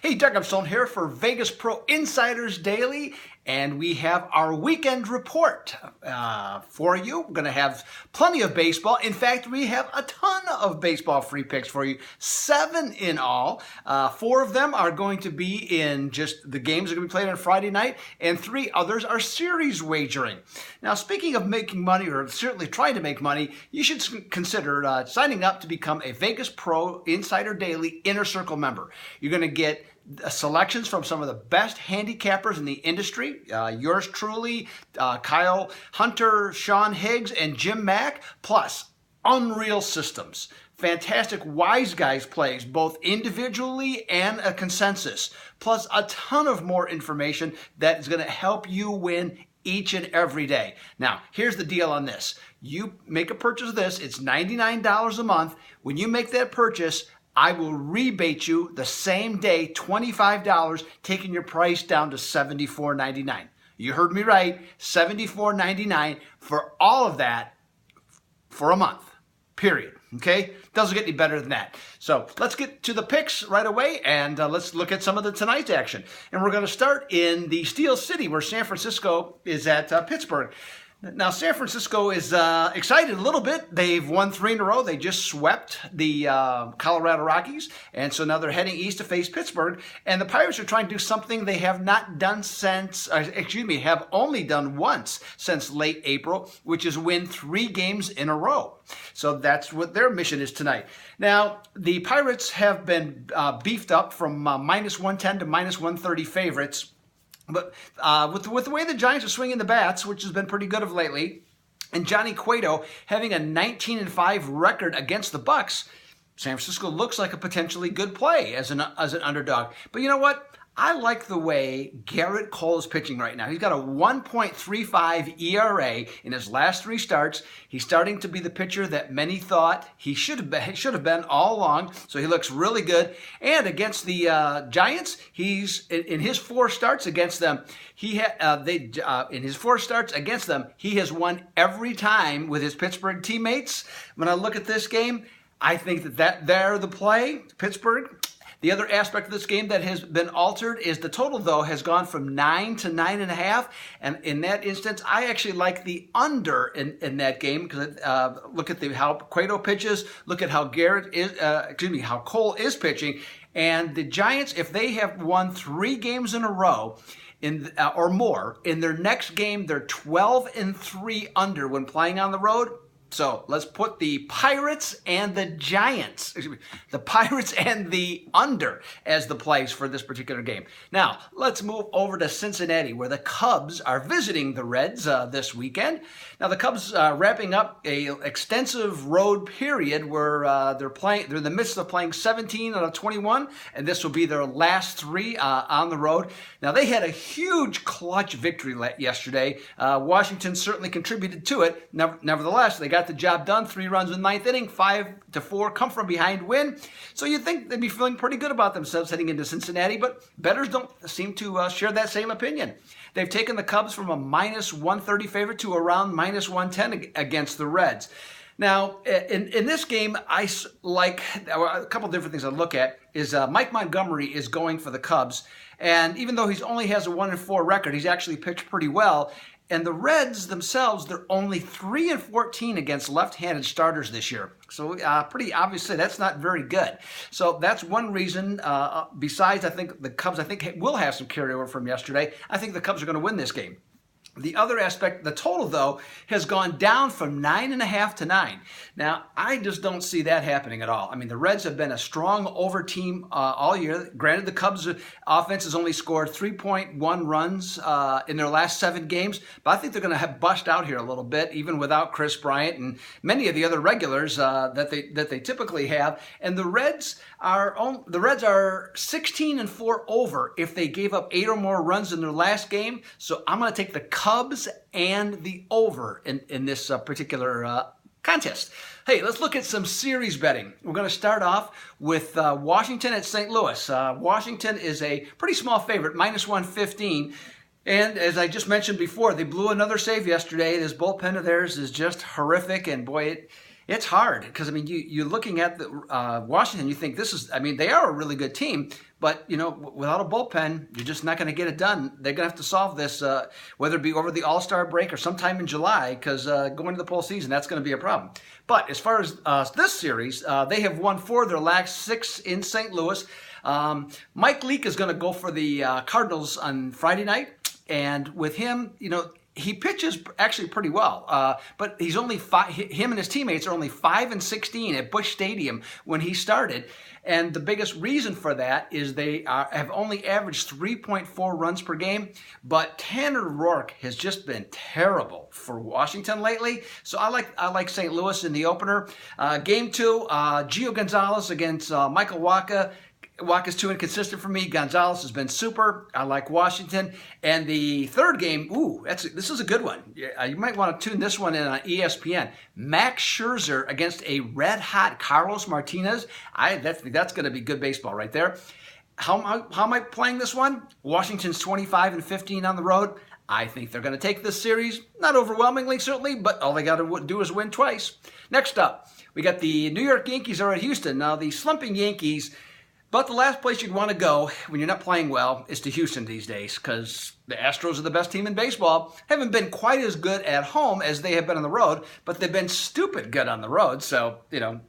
Hey, Doug Upstone here for Vegas Pro Insiders Daily, and we have our weekend report for you. We're going to have plenty of baseball. In fact, we have a ton of baseball free picks for you, 7 in all. 4 of them are going to be in just the games that are going to be played on Friday night, and 3 others are series wagering. Now, speaking of making money, or certainly trying to make money, you should consider signing up to become a Vegas Pro Insider Daily Inner Circle member. You're going to get selections from some of the best handicappers in the industry. Yours truly, Kyle Hunter, Sean Higgs, and Jim Mack, plus unreal systems. Fantastic wise guys plays, both individually and a consensus, plus a ton of more information that is going to help you win each and every day. Now, here's the deal on this. You make a purchase of this, it's $99 a month. When you make that purchase, I will rebate you the same day, $25, taking your price down to $74.99. You heard me right, $74.99 for all of that for a month, period. Okay? Doesn't get any better than that. So let's get to the picks right away, and let's look at some of the tonight's action. And we're going to start in the Steel City, where San Francisco is at Pittsburgh. Now, San Francisco is excited a little bit. They've won 3 in a row. They just swept the Colorado Rockies, and so now they're heading east to face Pittsburgh. And the Pirates are trying to do something they have not done since, have only done once since late April, which is win 3 games in a row. So that's what their mission is tonight. Now, the Pirates have been beefed up from minus 110 to minus 130 favorites. But with the way the Giants are swinging the bats, which has been pretty good of lately, and Johnny Cueto having a 19-5 record against the Bucks, San Francisco looks like a potentially good play as an underdog. But you know what? I like the way Gerrit Cole is pitching right now. He's got a 1.35 ERA in his last 3 starts. He's starting to be the pitcher that many thought he should have been all along. So he looks really good. And against the Giants, he's in his 4 starts against them. In his 4 starts against them, he has won every time with his Pittsburgh teammates. When I look at this game, I think that they're the play, Pittsburgh. The other aspect of this game that has been altered is the total, though, has gone from 9 to 9.5. And in that instance, I actually like the under in that game because look at how Cueto pitches, look at how how Cole is pitching. And the Giants, if they have won 3 games in a row, or more, in their next game, they're 12-3 under when playing on the road. So let's put the Pirates and the Giants, the Pirates and the under as the plays for this particular game. Now, let's move over to Cincinnati, where the Cubs are visiting the Reds this weekend. Now, the Cubs wrapping up a extensive road period where they're in the midst of playing 17 out of 21, and this will be their last 3 on the road. Now, they had a huge clutch victory yesterday. Washington certainly contributed to it. Nevertheless, they got the job done. 3 runs in the 9th inning, 5-4 come from behind win. So you'd think they'd be feeling pretty good about themselves heading into Cincinnati, but bettors don't seem to share that same opinion. They've taken the Cubs from a minus 130 favorite to around minus 110 against the Reds. Now, in this game, I like a couple different things I look at. Is Mike Montgomery is going for the Cubs, and even though he only has a 1-4 record, he's actually pitched pretty well. And the Reds themselves, they're only 3-14 against left-handed starters this year. So pretty obviously, that's not very good. So that's one reason. Besides, I think the Cubs, will have some carryover from yesterday. I think the Cubs are going to win this game. The other aspect, the total, though, has gone down from 9.5 to 9. Now, I just don't see that happening at all. I mean, the Reds have been a strong over team all year. Granted, the Cubs' offense has only scored 3.1 runs in their last 7 games, but I think they're going to have bust out here a little bit, even without Chris Bryant and many of the other regulars that they typically have. And the Reds are 16-4 over if they gave up 8 or more runs in their last game. So I'm going to take the Cubs and the over in this particular contest. Hey, let's look at some series betting. We're going to start off with Washington at St. Louis. Washington is a pretty small favorite, minus 115. And as I just mentioned before, they blew another save yesterday. This bullpen of theirs is just horrific. And boy, It's hard because, I mean, you're looking at the Washington, you think this is, I mean, they are a really good team, but, you know, without a bullpen, you're just not going to get it done. They're going to have to solve this, whether it be over the All-Star break or sometime in July, because going to the postseason, that's going to be a problem. But as far as this series, they have won 4 of their last 6 in St. Louis. Mike Leake is going to go for the Cardinals on Friday night, and with him, you know, he pitches actually pretty well, but he's only him and his teammates are only 5-16 at Busch Stadium when he started, and the biggest reason for that is they have only averaged 3.4 runs per game. But Tanner Roark has just been terrible for Washington lately, so I like St. Louis in the opener. Game 2, Gio Gonzalez against Michael Wacha. Waka's too inconsistent for me. Gonzalez has been super. I like Washington. And the third game, this is a good one. You might want to tune this one in on ESPN. Max Scherzer against a red-hot Carlos Martinez. That's going to be good baseball right there. How am I playing this one? Washington's 25-15 on the road. I think they're going to take this series. Not overwhelmingly, certainly, but all they got to do is win twice. Next up, we got the New York Yankees are at Houston. Now, the slumping Yankees, but the last place you'd want to go when you're not playing well is to Houston these days, because the Astros are the best team in baseball. Haven't been quite as good at home as they have been on the road, but they've been stupid good on the road. So, you know,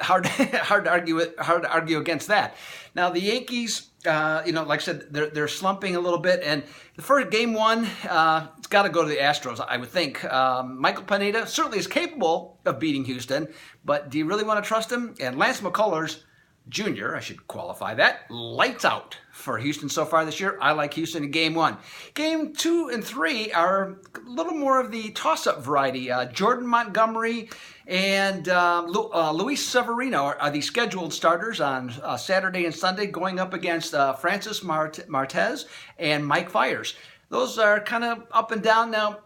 hard to argue against that. Now the Yankees, you know, like I said, they're slumping a little bit, and the first game 1, it's got to go to the Astros, I would think. Michael Pineda certainly is capable of beating Houston, but do you really want to trust him? And Lance McCullers Jr., I should qualify that, lights out for Houston so far this year. I like Houston in game 1. Game 2 and 3 are a little more of the toss-up variety. Jordan Montgomery and Luis Severino are the scheduled starters on Saturday and Sunday, going up against Francis Martez and Mike Fiers. Those are kind of up and down now.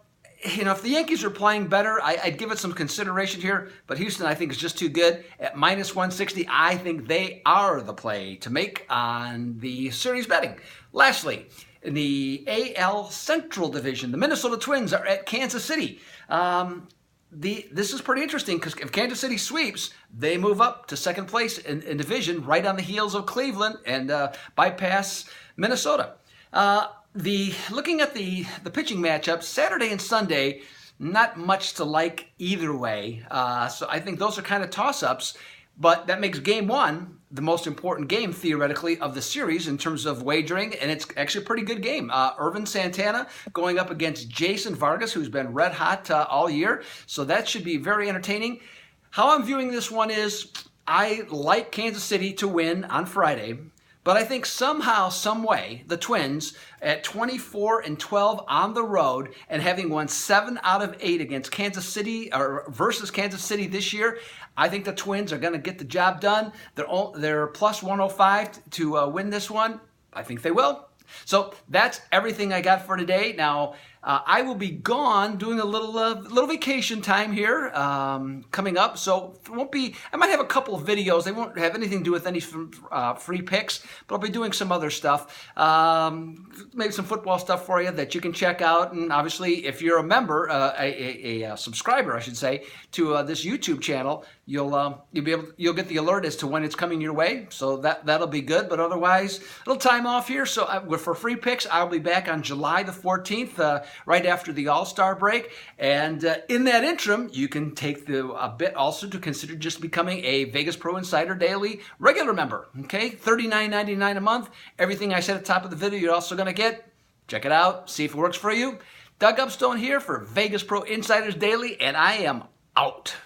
You know, if the Yankees are playing better, I'd give it some consideration here. But Houston, I think, is just too good. At -160, I think they are the play to make on the series betting. Lastly, in the AL Central Division, the Minnesota Twins are at Kansas City. This is pretty interesting because if Kansas City sweeps, they move up to second place in division, right on the heels of Cleveland, and bypass Minnesota. Looking at the pitching matchups, Saturday and Sunday, not much to like either way. So I think those are kind of toss-ups, but that makes game 1 the most important game, theoretically, of the series in terms of wagering, and it's actually a pretty good game. Irvin Santana going up against Jason Vargas, who's been red hot all year, so that should be very entertaining. How I'm viewing this one is I like Kansas City to win on Friday, but I think somehow, some way, the Twins at 24-12 on the road and having won 7 out of 8 against Kansas City or versus Kansas City this year, I think the Twins are going to get the job done. They're plus 105 to win this one. I think they will. So that's everything I got for today. Now, I will be gone doing a little vacation time here coming up, so it won't be. I might have a couple of videos. They won't have anything to do with any free picks, but I'll be doing some other stuff, maybe some football stuff for you that you can check out. And obviously, if you're a member, a subscriber, I should say, to this YouTube channel, you'll get the alert as to when it's coming your way. So that'll be good. But otherwise, a little time off here. So for free picks, I'll be back on July the 14th. Right after the All-Star break. And in that interim, you can take a bit also to consider just becoming a Vegas Pro Insider Daily regular member. Okay, $39.99 a month. Everything I said at the top of the video, you're also going to get. Check it out. See if it works for you. Doug Upstone here for Vegas Pro Insiders Daily, and I am out.